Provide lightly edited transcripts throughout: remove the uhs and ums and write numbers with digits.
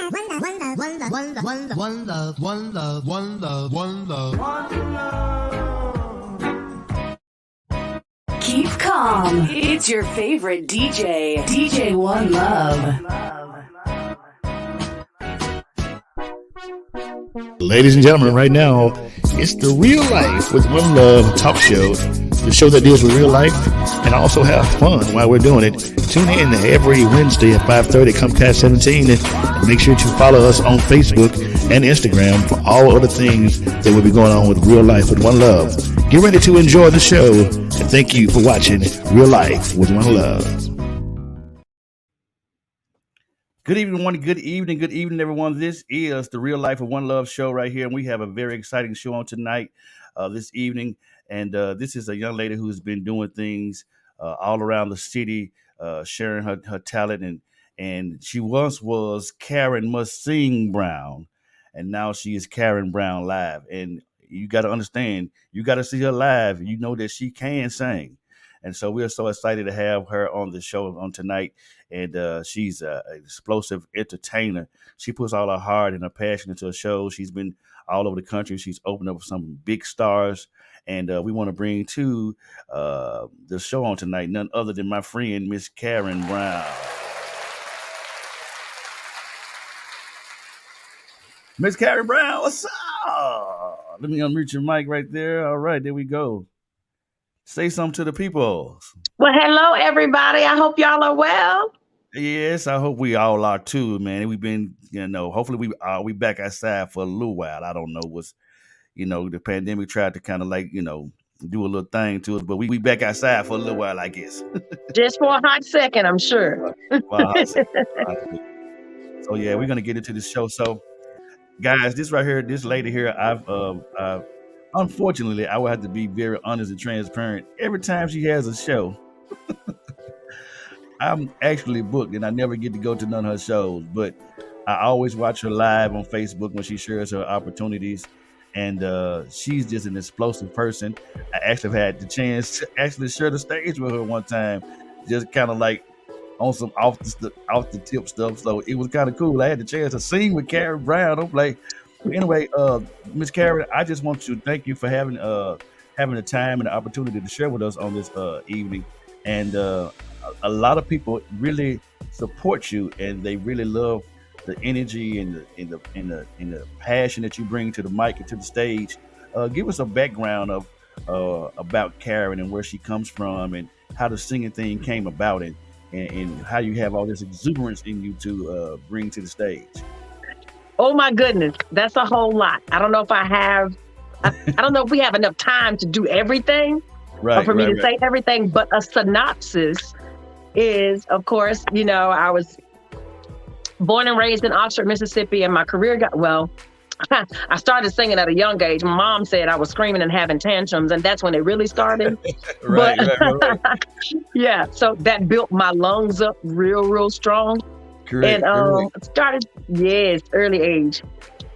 Keep calm. It's your favorite DJ, DJ One Love. Ladies and gentlemen, right now, it's the Real Life with One Love talk show, the show that deals with real life and also have fun while we're doing it. Tune in every Wednesday at 5:30 Comcast 17 and make sure to follow us on Facebook and Instagram for all other things that will be going on with Real Life with One Love. Get ready to enjoy the show, and thank you for watching Real Life with One Love. Good evening, everyone. This is the Real Life of One Love show right here, and we have a very exciting show on tonight, this evening. And this is a young lady who's been doing things all around the city, sharing her talent. And she once was Karen Must Sing Brown, and now she is Karen Brown Live. And you got to understand, you got to see her live. You know that she can sing. And so we're so excited to have her on the show on tonight. And she's an explosive entertainer. She puts all her heart and her passion into her show. She's been all over the country. She's opened up some big stars. And we want to bring to the show on tonight none other than my friend, Miss Karen Brown. Miss Karen Brown, what's up? Let me unmute your mic right there. All right, there we go. Say something to the people. Well, hello, everybody. I hope y'all are well. Yes, I hope we all are too, man. We've been, hopefully we back outside for a little while. I don't know what's, the pandemic tried to kind of do a little thing to us, but we back outside for a little while, I guess. Just for a hot second, I'm sure. So yeah, we're gonna get into the show. So, guys, this lady here, I've unfortunately, I will have to be very honest and transparent. Every time she has a show, I'm actually booked, and I never get to go to none of her shows. But I always watch her live on Facebook when she shares her opportunities, and she's just an explosive person. I actually had the chance to actually share the stage with her one time, just kind of like on some off the tip stuff. So it was kind of cool. I had the chance to sing with Karen Brown. I'm like. Anyway, Miss Karen, I just want to thank you for having the time and the opportunity to share with us on this evening. And a lot of people really support you, and they really love the energy and the passion that you bring to the mic and to the stage. Give us a background of about Karen and where she comes from, and how the singing thing came about, and how you have all this exuberance in you to bring to the stage. Oh my goodness, that's a whole lot. I don't know if I don't know if we have enough time to do everything, or for me to say everything, but a synopsis is, of course, I was born and raised in Oxford, Mississippi, and my career I started singing at a young age. My mom said I was screaming and having tantrums, and that's when it really started. Right. Yeah, so that built my lungs up real strong. Correct. And started, early age.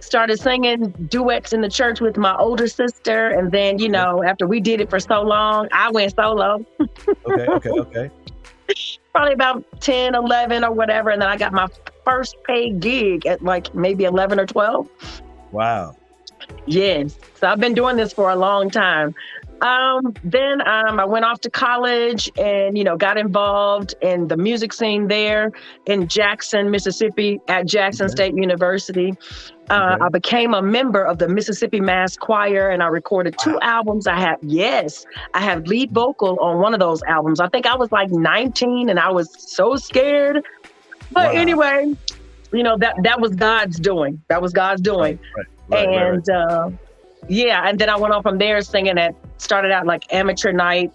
Started singing duets in the church with my older sister. And then, after we did it for so long, I went solo. Okay. Probably about 10, 11 or whatever. And then I got my first paid gig at like maybe 11 or 12. Wow. Yes. So I've been doing this for a long time. Then I went off to college and, got involved in the music scene there in Jackson, Mississippi at Jackson State University. I became a member of the Mississippi Mass Choir, and I recorded 2 albums. I have lead vocal on one of those albums. I think I was like 19 and I was so scared. But anyway, that was God's doing. That was God's doing. Right. And then I went on from there singing started out like amateur night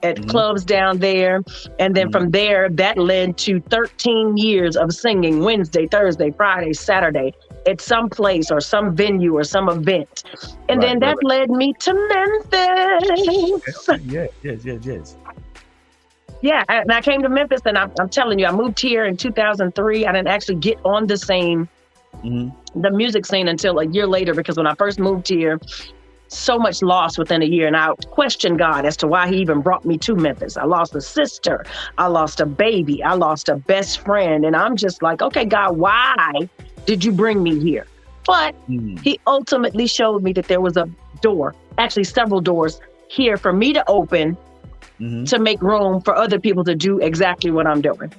at clubs down there. And then from there, that led to 13 years of singing Wednesday, Thursday, Friday, Saturday at some place or some venue or some event. And then that led me to Memphis. Yes. Yeah, and I came to Memphis, and I'm telling you, I moved here in 2003. I didn't actually get on the scene, the music scene, until a year later, because when I first moved here, so much loss within a year. And I questioned God as to why he even brought me to Memphis. I lost a sister. I lost a baby. I lost a best friend. And I'm just like, okay, God, why did you bring me here? But Mm, he ultimately showed me that there was a door, actually several doors here for me to open hmm to make room for other people to do exactly what I'm doing.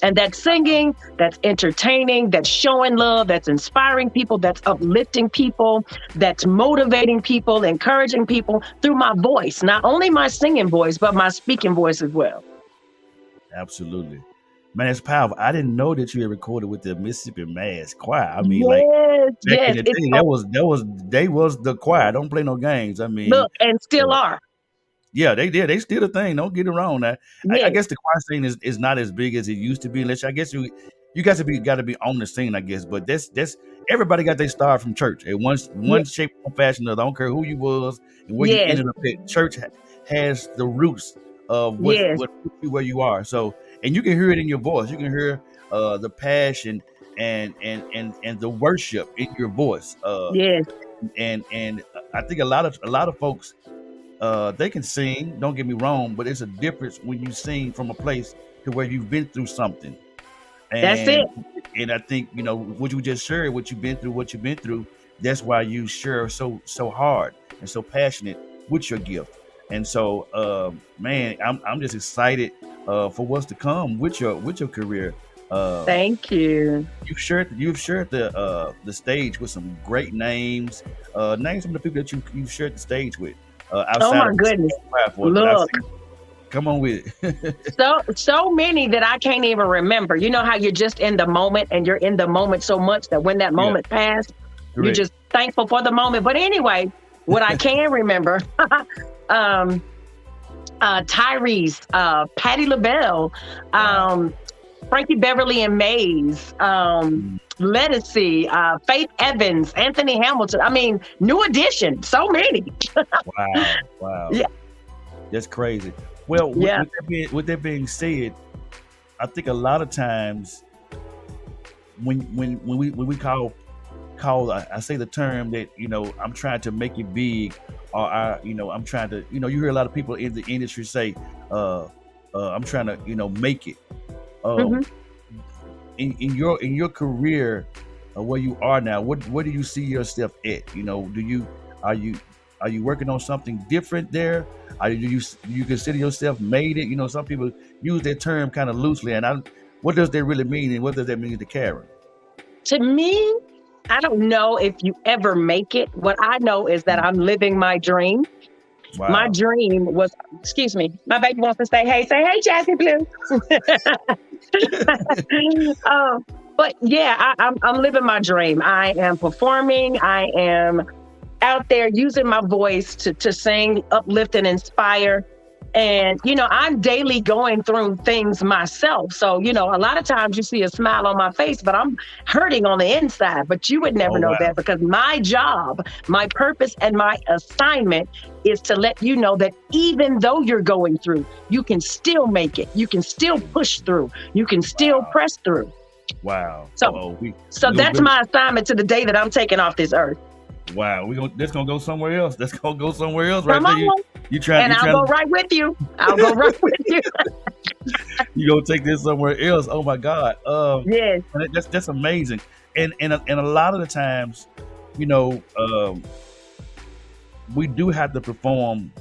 And that's singing, that's entertaining, that's showing love, that's inspiring people, that's uplifting people, that's motivating people, encouraging people through my voice, not only my singing voice, but my speaking voice as well. absolutely. Man, it's powerful. I didn't know that you had recorded with the Mississippi Mass Choir. I mean, like Yes, back in yes. the It's day, that was they was the choir. Don't play no games. I mean, look and still uh, are. yeah, they did. They still a thing. Don't get it wrong. Now, I Yes, guess the choir scene is not as big as it used to be. Unless I guess you guys got to be on the scene. I guess, but that's everybody got their start from church in yes, one shape or fashion. Or I don't care who you was and where you yes, ended up at. Church has the roots of yes, what put you where you are. So, and you can hear it in your voice. You can hear the passion and the worship in your voice. yes. And I think a lot of folks they can sing, don't get me wrong, but it's a difference when you sing from a place to where you've been through something. That's it. And I think, what you just shared, what you've been through, that's why you share so hard and so passionate with your gift. And so man, I'm just excited for what's to come with your career. Uh Thank you. you've shared the stage with some great names. Name some of the people that you've shared the stage with Oh outside my of goodness. platform that I've Look, seen. Come on with it. so many that I can't even remember. You know how you're just in the moment and you're in the moment so much that when that Yeah, moment passed, you're correct. just thankful for the moment. But anyway, what I can remember, um, Tyrese, Patti LaBelle, Wow. Frankie Beverly and Mays, Mm, Lettucey, Faith Evans, Anthony Hamilton. I mean, New Edition, so many. wow. Wow. Yeah, That's crazy. Well, yeah. with that being said, I think a lot of times when we call I say the term that I'm trying to make it big, or I'm trying to you hear a lot of people in the industry say uh I'm trying to make it. hmm um in your career, where you are now, what do you see yourself at? Do you are you are you working on something different there? Do you consider yourself made it? Some people use that term kind of loosely, and what does that really mean, and what does that mean to Karen? To me, I don't know if you ever make it. What I know is that Mm, I'm living my dream. My wow. dream was, excuse me, my baby wants to say, hey, Jazzy Blue. um, but yeah, I'm living my dream. I am performing. I am out there using my voice to sing, uplift, and inspire. And, I'm daily going through things myself. So, a lot of times you see a smile on my face, but I'm hurting on the inside. But you would never Oh, know wow. that because my job, my purpose, and my assignment is to let you know that even though you're going through, you can still make it. You can still push through. You can still Wow. press through. Wow. So, Uh-oh. so We gonna that's go. my assignment to the day that I'm taking off this earth. Wow. That's gonna go somewhere else. That's gonna go somewhere else right Come there. You on. you trying And you I'll go trying right with you. I'll go right with you. you gonna take this somewhere else. Oh my God. Yes. And that's amazing. And a lot of the times, you know, um, we do have to perform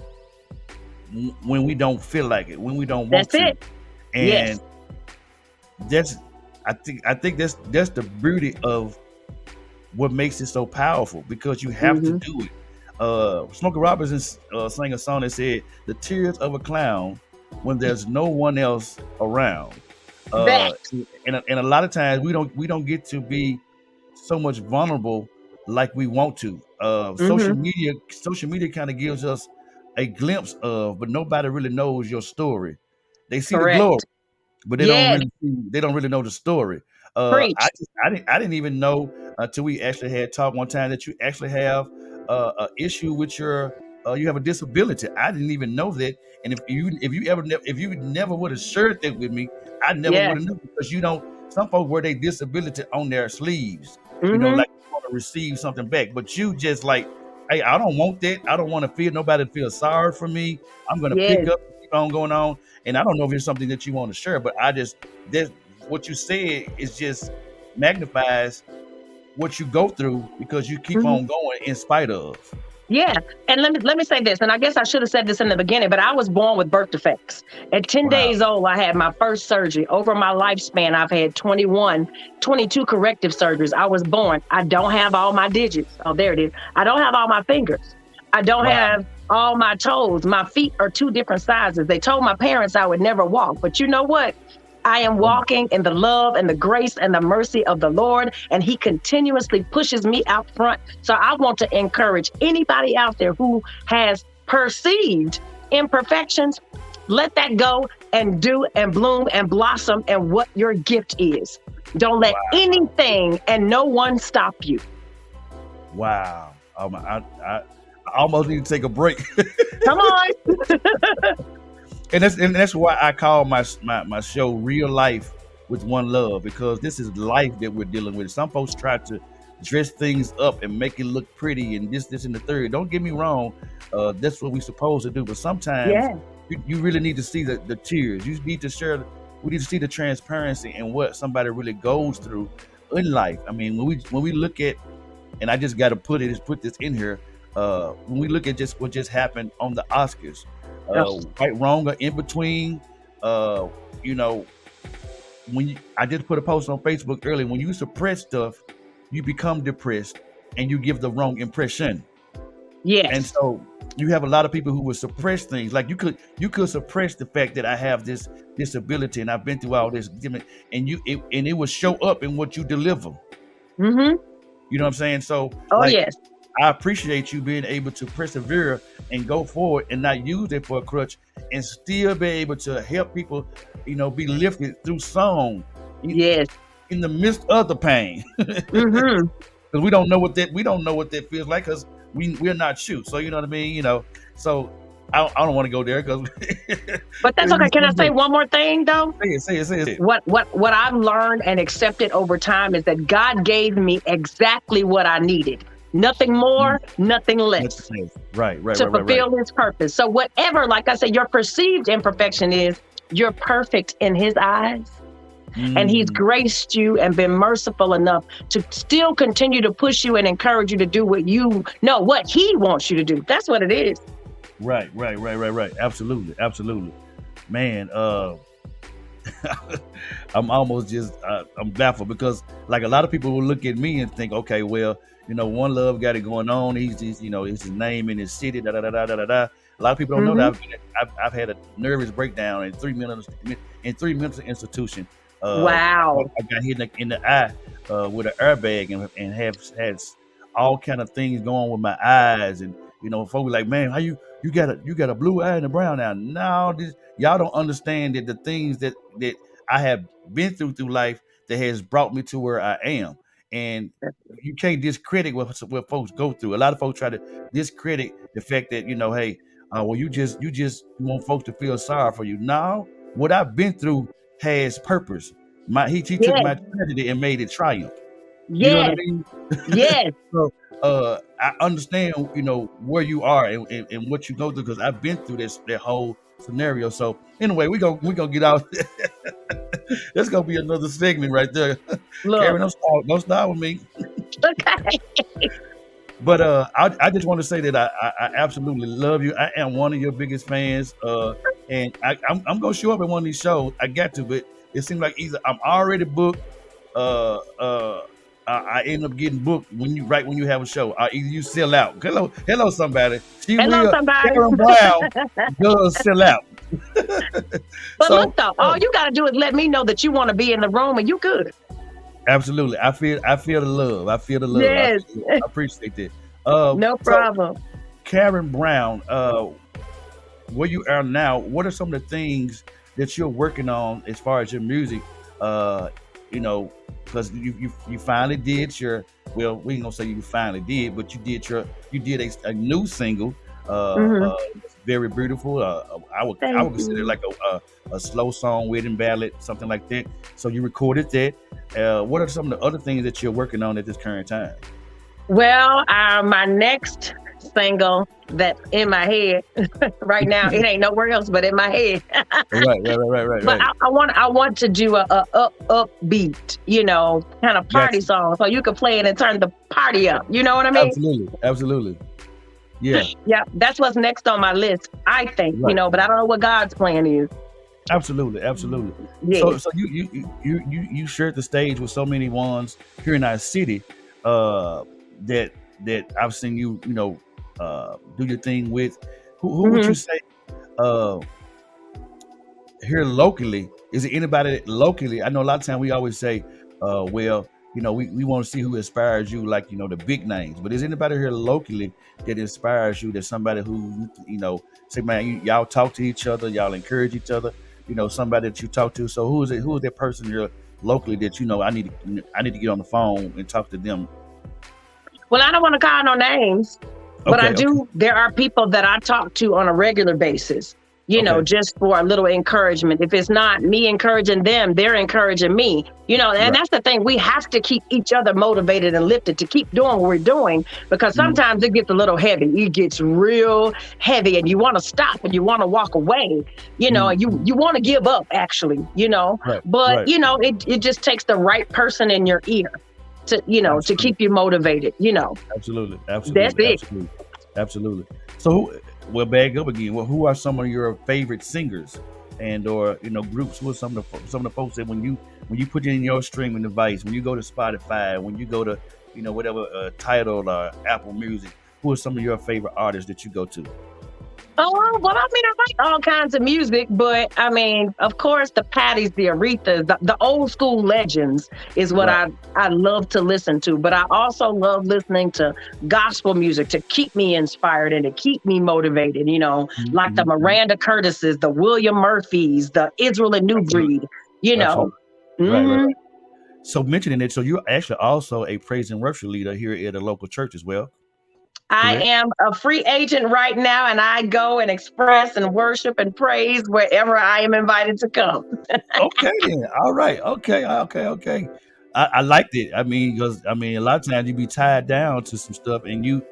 when we don't feel like it, when we don't want That's to. it. And Yes. that's I think that's the beauty of what makes it so powerful, because you have to hmm do it. Smokey Robinson sang a song that said, "The tears of a clown when there's no one else around." That. Uh, and a lot of times we don't get to be so much vulnerable like we want to. hmm Social media kind of gives us a glimpse of, but nobody really knows your story. They see the glory, Correct. but Yes. they don't really know the story. Preach. I didn't even know until we actually had talked one time that you actually have a issue with you have a disability. I didn't even know that, and if you never would have shared that with me, I never would Yes. have known, because you don't. Some folks wear their disability on their sleeves, hmm like you want to receive something back, but you just like, hey, I don't want that. I don't want to feel nobody to feel sorry for me. I'm gonna pick Yes. up and keep on going on. And I don't know if it's something that you want to share, but I just that what you said is just magnifies what you go through because you keep Mhm. on going in spite of. Yeah, and let me say this, and I guess I should have said this in the beginning, but I was born with birth defects. At 10 Wow. days old, I had my first surgery. Over my lifespan, I've had 22 corrective surgeries. I was born. I don't have all my digits. Oh, there it is. I don't have all my fingers. I don't Wow. have all my toes. My feet are 2 different sizes. They told my parents I would never walk, but you know what? I am walking in the love and the grace and the mercy of the Lord, and He continuously pushes me out front. So I want to encourage anybody out there who has perceived imperfections, let that go and do and bloom and blossom and what your gift is. Don't let anything and no one stop you. Wow. I almost need to take a break. Come on. And that's why I call my show Real Life with One Love, because this is life that we're dealing with. Some folks try to dress things up and make it look pretty and this and the third. Don't get me wrong, that's what we're supposed to do. But sometimes Yeah. you really need to see the tears. You need to share. We need to see the transparency and what somebody really goes through in life. I mean, when we look at, and I just got to put this in here. When we look at just what just happened on the Oscars. Right, wrong, or in between. You know, I just put a post on Facebook earlier. When you suppress stuff, you become depressed and you give the wrong impression. Yes. And so you have a lot of people who will suppress things. Like you could suppress the fact that I have this disability and I've been through all this, and it will show up in what you deliver. Mm-hmm. You know what I'm saying? So, Yes. I appreciate you being able to persevere and go forward and not use it for a crutch, and still be able to help people, be lifted through song. Yes. In the midst of the pain. Mm-hmm. Because we don't know what that feels like, because we're not you. So you know what I mean? So I don't want to go there because. But that's okay. Can I say one more thing though? Say it. What I've learned and accepted over time is that God gave me exactly what I needed. Nothing more, nothing less. Right. To fulfill His purpose. So whatever, like I said, your perceived imperfection is, you're perfect in His eyes. And He's graced you and been merciful enough to still continue to push you and encourage you to do what He wants you to do. That's what it is. Right. Absolutely. Man, I'm almost just, I'm baffled, because like a lot of people will look at me and think, okay, well, One Love got it going on. He's it's his name in his city, da da da da da da. A lot of people don't know that I've had a nervous breakdown in 3 mental institution. Wow. I got hit in the eye with an airbag and have had all kind of things going with my eyes, and folks like, man, how you got a blue eye and a brown eye? No, y'all don't understand that the things that I have been through life that has brought me to where I am. And you can't discredit what folks go through. A lot of folks try to discredit the fact that, hey, well, you just want folks to feel sorry for you. No, what I've been through has purpose. He took my tragedy and made it triumph. Yes. You know what I mean? Yes. So I understand, where you are and what you go through, because I've been through that whole scenario. So anyway, we gonna get out. That's gonna be another segment right there. Look. Karen, don't start with me. Okay. But I just want to say that I absolutely love you. I am one of your biggest fans. And I'm gonna show up at one of these shows. I got to, but it seems like either I'm already booked, I end up getting booked when you have a show. Either you sell out. Hello, somebody. Somebody. Karen Brown does sell out. But look though, all you gotta do is let me know that you want to be in the room, and you good. Absolutely, I feel the love. Yes. I appreciate that. No problem. So, Karen Brown, where you are now, what are some of the things that you're working on as far as your music? Because you finally did your, well, we ain't gonna say you finally did, but you did a new single. Very beautiful. I would consider it like a slow song, wedding ballad, something like that. So you recorded that. What are some of the other things that you're working on at this current time? Well, my next single that's in my head right now. It ain't nowhere else but in my head. But I want to do a upbeat, kind of party Gotcha. song, so you can play it and turn the party up. You know what I mean? Absolutely. Yeah, Yeah, that's what's next on my list, I think, right. but I don't know what God's plan is. Absolutely. Yeah. So you shared the stage with so many ones here in our city, that I've seen you, do your thing with. Who would hmm you say, uh, here locally? Is it anybody that locally? I know a lot of times we always say, well, we want to see who inspires you, like, the big names. But is anybody here locally that inspires you? That somebody who, say, man, y'all talk to each other, y'all encourage each other, somebody that you talk to. So who is it? Who is that person here locally that I need to get on the phone and talk to them? Well, I don't want to call no names, but Okay, okay, there are people that I talk to on a regular basis, okay. just for a little encouragement. If it's not me encouraging them, they're encouraging me, and Right. that's the thing. We have to keep each other motivated and lifted to keep doing what we're doing, because Mhm. sometimes it gets a little heavy. It gets real heavy and you want to stop and you want to walk away, and Mhm. you want to give up actually, Right, but, right. it just takes the right person in your ear to Absolutely. keep you motivated. Absolutely. That's it. Absolutely. So, well, back up again. Well, who are some of your favorite singers or groups? Who are some of the folks that when you put it in your streaming device, when you go to Spotify, when you go to whatever Tidal or Apple Music, who are some of your favorite artists that you go to? Oh, well, I mean, I like all kinds of music, but I mean, of course, the Patties, the Arethas, the old school legends is what Right. I love to listen to. But I also love listening to gospel music to keep me inspired and to keep me motivated, Mhm, like the mhm, mhm. Miranda Curtises, the William Murphys, the Israel and New Absolutely. Breed, you know. Absolutely. Right. hmm So mentioning it, so you're actually also a praise and worship leader here at a local church as well, I correct? am a free agent right now, and I go and express and worship and praise wherever I am invited to come. Okay then. All right. Okay. I liked it. I mean, because a lot of times you be tied down to some stuff, and you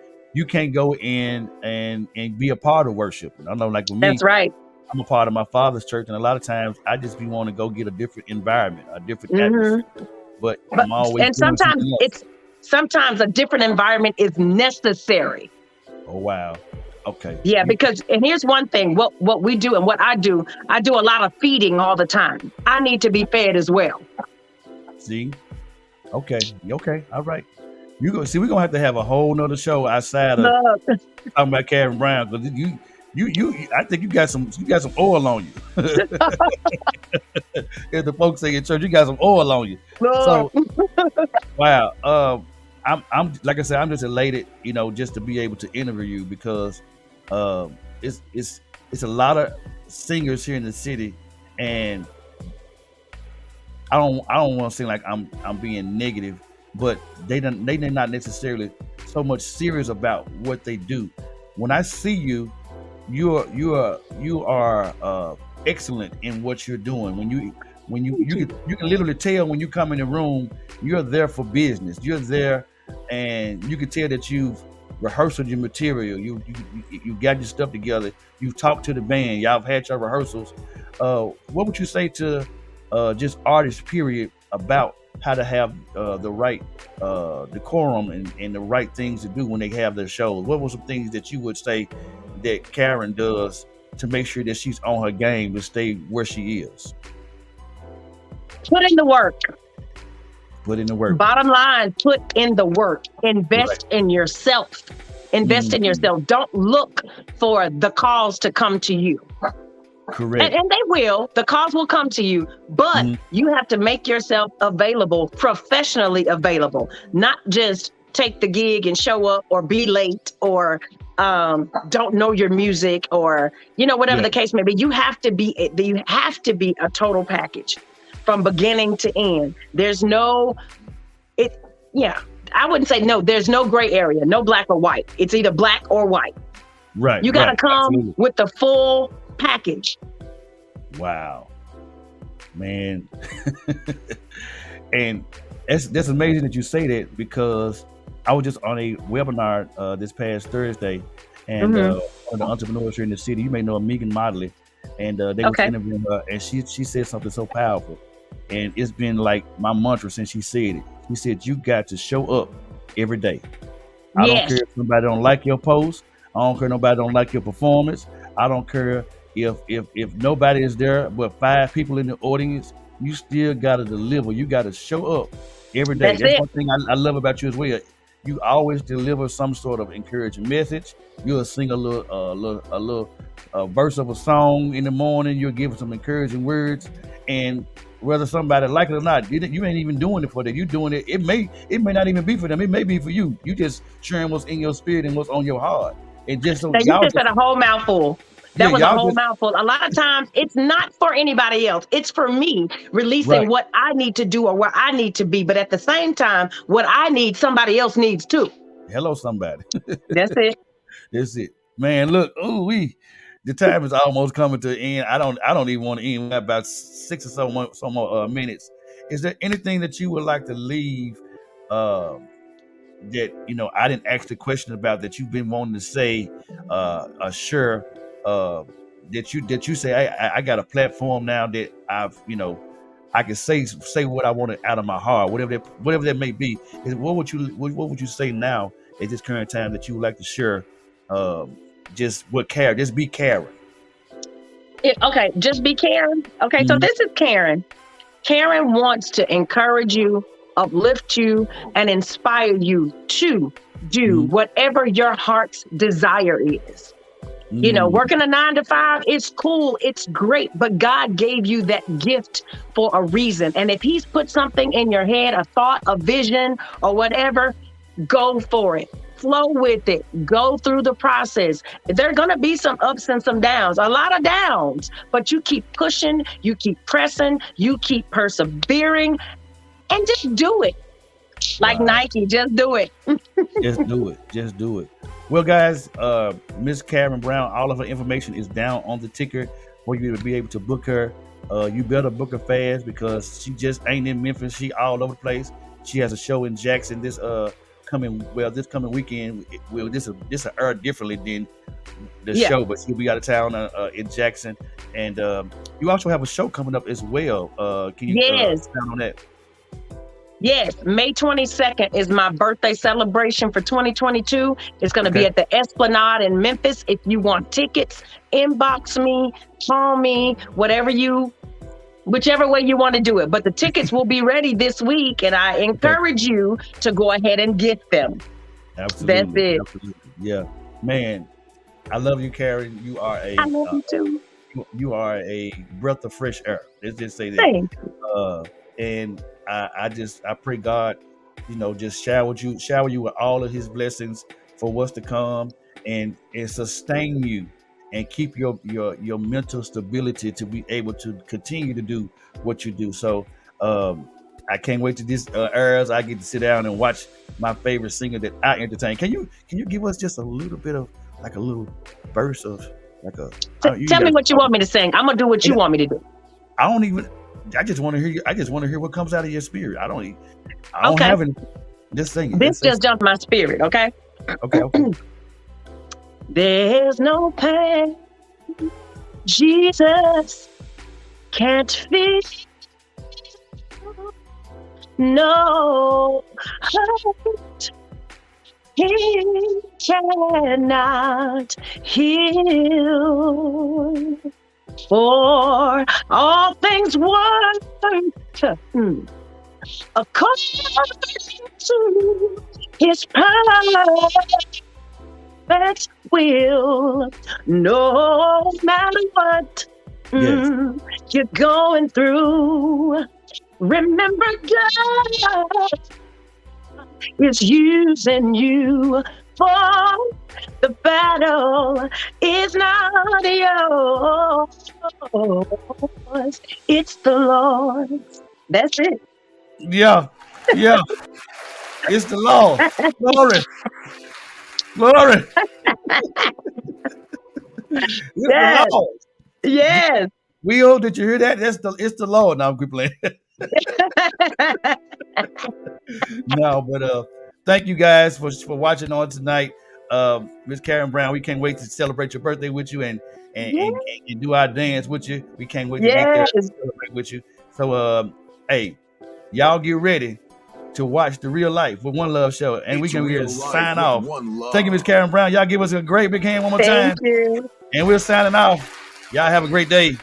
can't go in and be a part of worship. I know, like with me, That's right. I'm a part of my father's church, and a lot of times I just be want to go get a different environment, a different hmm atmosphere. But But I'm always and doing sometimes something else. it's sometimes a different environment is necessary. Oh wow. Okay. Yeah, because and here's one thing: what we do and what I do a lot of feeding all the time. I need to be fed as well. See. Okay. Okay. All right. You go see. We're gonna have to have a whole nother show outside of Look, talking about Karen Brown, because I think you got some oil on you. If the folks say in church, you got some oil on you. So look. wow. I'm like I said, I'm just elated, just to be able to interview you, because it's a lot of singers here in the city, and I don't want to seem like I'm being negative, but they're not necessarily so much serious about what they do. When I see you, you are excellent in what you're doing. When you can literally tell when you come in the room, you're there for business. You're there, and you can tell that you've rehearsed your material. You got your stuff together. You've talked to the band. Y'all have had your rehearsals. What would you say to just artists, period, about how to have the right decorum and the right things to do when they have their shows? What were some things that you would say that Karen does to make sure that she's on her game to stay where she is? Put in the work. Put in the work. Bottom line, put in the work. Right. Invest in yourself. Invest in Mhm. yourself. Don't look for the calls to come to you. Correct. And they will. The calls will come to you, but Mhm. you have to make yourself available, professionally available, not just take the gig and show up or be late or don't know your music or whatever Yeah. the case may be. You have to be a total package from beginning to end. There's no it. Yeah, I wouldn't say no. There's no gray area, no black or white. It's either black or white. Right. You got to Right. come Absolutely. with the full package. Wow, man. And that's amazing that you say that, because I was just on a webinar this past Thursday, and Mm-hmm. one of the entrepreneurs here in the city, you may know Megan Motley, and they was Okay. interviewing her, and she said something so powerful, and it's been like my mantra since she said it. She said, "You got to show up every day. I don't Yes. care if somebody don't like your post. I don't care nobody don't like your performance. I don't care if nobody is there but 5 people in the audience. You still gotta deliver. You gotta show up every day. That's That's it. one thing I love about you as well. You always deliver some sort of encouraging message. You'll sing a little verse of a song in the morning. You'll give some encouraging words, and whether somebody like it or not, you ain't even doing it for them. You doing it. It may not even be for them. It may be for you. You just sharing what's in your spirit and what's on your heart. And just so Now you y'all just just said a whole mouthful. yeah, That was a y'all whole just mouthful. A lot of times it's not for anybody else. It's for me releasing right. what I need to do or where I need to be. But at the same time, what I need, somebody else needs too. Hello, somebody. That's it. That's it, man. Look, the time is almost coming to an end. I don't even want to end. We got about 6 or some more minutes. Is there anything that you would like to leave? Uh, that I didn't ask the question about that you've been wanting to say, sure, uh, that you say I got a platform now that I can say what I want out of my heart, whatever that may be. What would you say now at this current time that you would like to share? Just be Karen. Okay, just be Karen. Okay, so Mhm. this is Karen. Karen wants to encourage you, uplift you, and inspire you to do Mhm. whatever your heart's desire is. Mm. Working a 9 to 5 is cool. It's great. But God gave you that gift for a reason. And if He's put something in your head, a thought, a vision, or whatever, go for it. Flow with it. Go through the process. There are going to be some ups and some downs, a lot of downs, but you keep pushing, you keep pressing, you keep persevering, and just do it. Like Wow. Nike, just do it. Just do it. Just do it. Well, guys, Miss Karen Brown, all of her information is down on the ticker for you to be able to book her. You better book her fast because she just ain't in Memphis. She all over the place. She has a show in Jackson this coming weekend. Well, this will air differently than the Yeah. show, but she'll be out of town in Jackson. And you also have a show coming up as well. Can you Yes. expand on that? Yes, May 22nd is my birthday celebration for 2022. It's going to be Okay. at the Esplanade in Memphis. If you want tickets, inbox me, call me, whichever way you want to do it. But the tickets will be ready this week, and I encourage you to go ahead and get them. Absolutely. That's it. Absolutely. Yeah. Man, I love you, Karen. You are I love you too. you are a breath of fresh air. Let's just say that. Thanks. And I pray God, just shower you with all of His blessings for what's to come, and sustain you and keep your mental stability to be able to continue to do what you do. So I can't wait to this airs. I get to sit down and watch my favorite singer that I entertain. Can you give us just a little bit of like a little verse of like a Tell me what you want me to sing. I'm gonna do what you want me to do. I just want to hear you. I just want to hear what comes out of your spirit. I don't Okay. have any. Just sing it. This just jumped my spirit. Okay. Okay. There's no pain Jesus can't fix. No hurt He cannot heal. For all things work according to His perfect will. No matter what Yes. you're going through, remember God is using you, for the battle is not yours, it's the Lord's. That's it. Yeah. Yeah. It's the Lord. Glory. Glory. It's Yes. the Lord. Yes. Will, did you hear that? It's the Lord. Now I'm playing. No, but thank you guys for watching on tonight. Miss Karen Brown, we can't wait to celebrate your birthday with you and do our dance with you. We can't wait to get there and celebrate with you. So, hey, y'all get ready to watch the Real Life with One Love show, and we can sign off. Thank you, Miss Karen Brown. Y'all give us a great big hand one more time. Thank you. And we're signing off. Y'all have a great day.